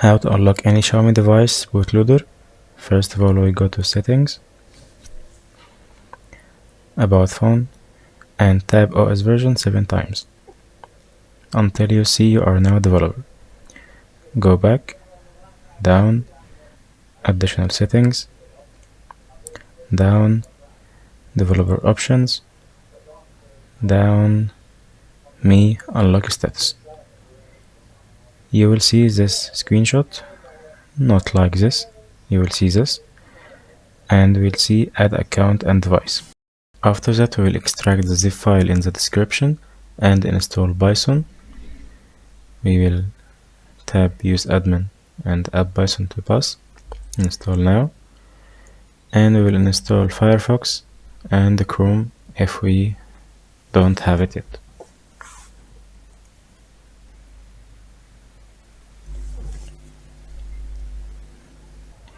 How to unlock any Xiaomi device bootloader. First of all, we go to settings, about phone, and tap OS version 7 times until you see you are now a developer. Go back, down, additional settings, down, developer options, down, me, unlock status. You will see this screenshot, not like this. You will see this, and we'll see add account and device. After that, we will extract the zip file in the description and install Python. We will tap use admin and add Python to pass. Install now. And we will install Firefox and Chrome if we don't have it yet.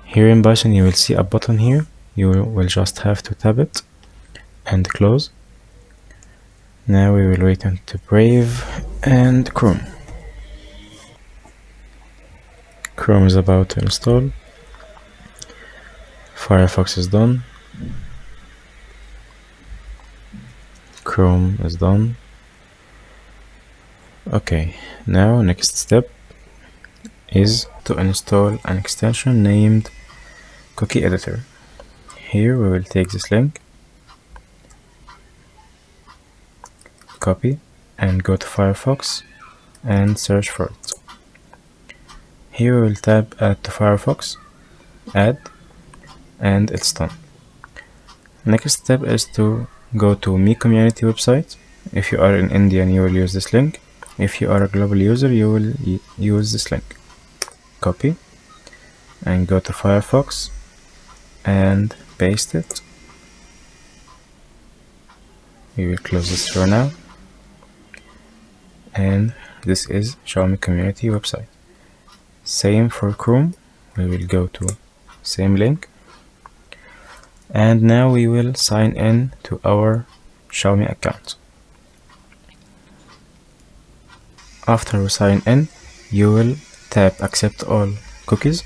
Here in Python you will see a button here. You will just have to tap it and close. Now we will wait until Brave and Chrome. Chrome is about to install. Firefox is done. Chrome is done. Okay, now next step is to install an extension named Cookie Editor. Here we will take this link, copy, and go to Firefox and search for it. Here we will tap add to Firefox, add, and it's done. Next step is to go to Mi community website. If you are in India, you will use this link. If you are a global user, you will use this link. Copy and go to Firefox and paste it. We will close this for now. And this is Xiaomi community website. Same for Chrome. We will go to same link. And now we will sign in to our Xiaomi account. After we sign in, you will tap accept all cookies.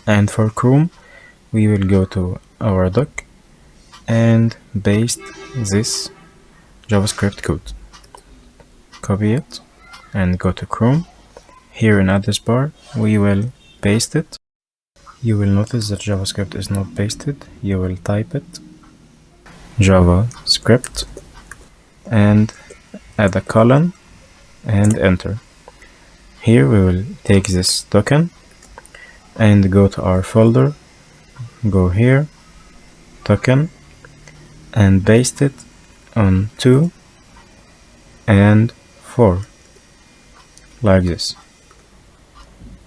And for Chrome, we will go to our dock and paste this JavaScript code. Copy it and go to Chrome. Here in address bar, we will paste it. You will notice that JavaScript is not pasted. You will type it, JavaScript, and add a colon and enter. Here we will take this token and go to our folder, go here, token, and paste it on 2 and 4, like this.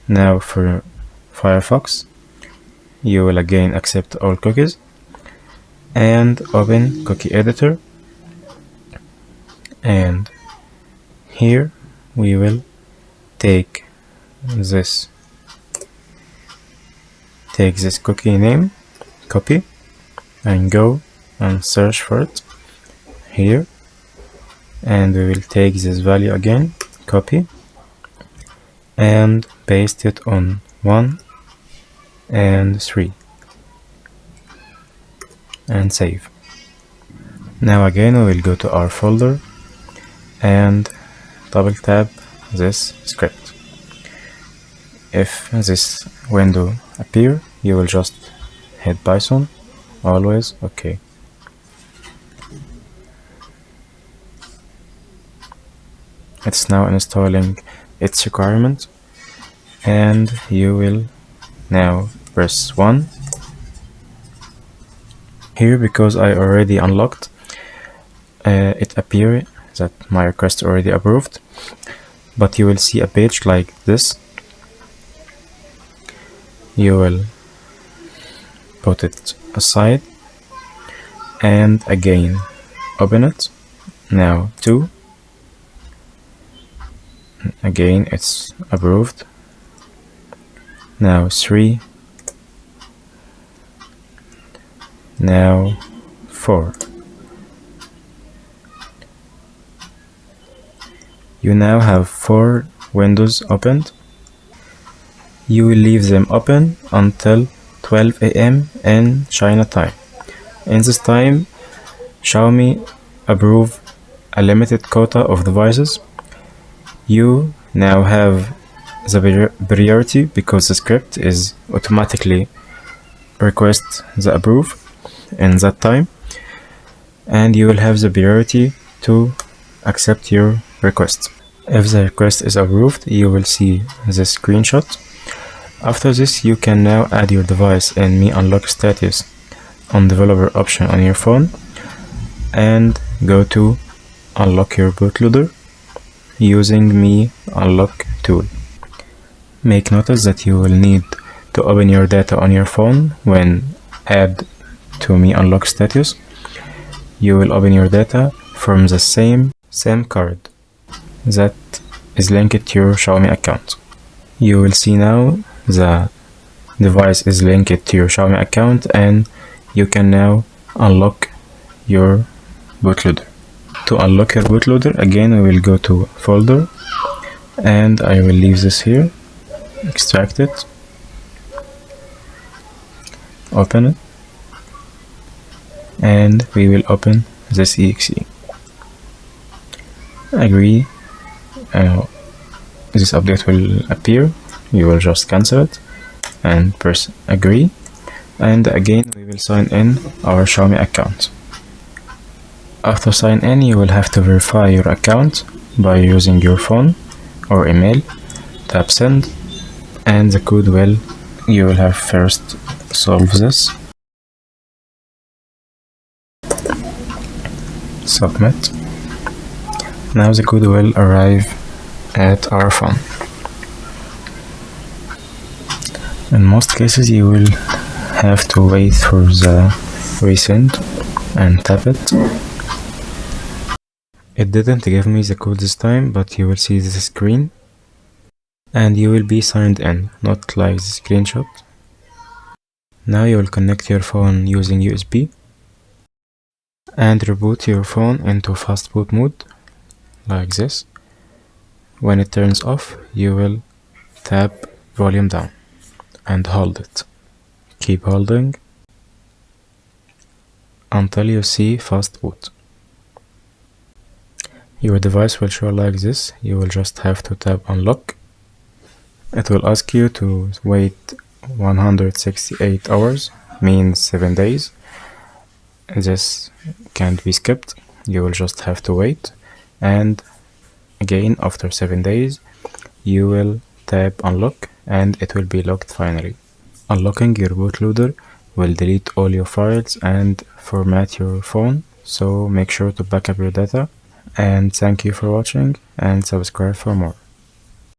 Now for Firefox, you will again accept all cookies and open Cookie Editor, and here we will take this cookie name, copy, and go and search for it here, and we will take this value again, copy, and paste it on 1 and 3 and save. Now again we will go to our folder and double tap this script. If this window appear, you will just hit Python, always OK. It's now installing its requirement, and you will now press 1. Here, because I already unlocked, it appears that my request already approved, but you will see a page like this. You will put it aside and again open it. Now 2, again it's approved. Now 3, now 4. You now have 4 windows opened You will leave them open until 12 a.m. in China time. In this time, Xiaomi approve a limited quota of devices. You now have the priority because the script is automatically request the approve in that time, and you will have the priority to accept your request. If the request is approved, you will see the screenshot. After this, you can now add your device in Mi Unlock status on developer option on your phone and go to unlock your bootloader using Mi Unlock tool. Make notice that you will need to open your data on your phone when add to Mi Unlock status. You will open your data from the same SIM card that is linked to your Xiaomi account. You will see now the device is linked to your Xiaomi account and you can now unlock your bootloader. To unlock your bootloader, again we will go to folder and I will leave this here, extract it, open it, and we will open this exe. Agree, this update will appear, you will just cancel it and press agree, and again we will sign in our Xiaomi account. After sign in, you will have to verify your account by using your phone or email. Tap send and the code you will have first solve this, submit. Now the code will arrive at our phone. In most cases you will have to wait for the resend and tap it. It didn't give me the code this time, but you will see this screen and you will be signed in, not like the screenshot. Now you will connect your phone using USB and reboot your phone into Fastboot mode like this. When it turns off, you will tap volume down and hold it. Keep holding until you see Fastboot. Your device will show like this. You will just have to tap unlock. It will ask you to wait 168 hours, means 7 days. This can't be skipped. You will just have to wait, and again after 7 days you will tap unlock and it will be locked finally. Unlocking your bootloader will delete all your files and format your phone, so make sure to back up your data. And thank you for watching and subscribe for more.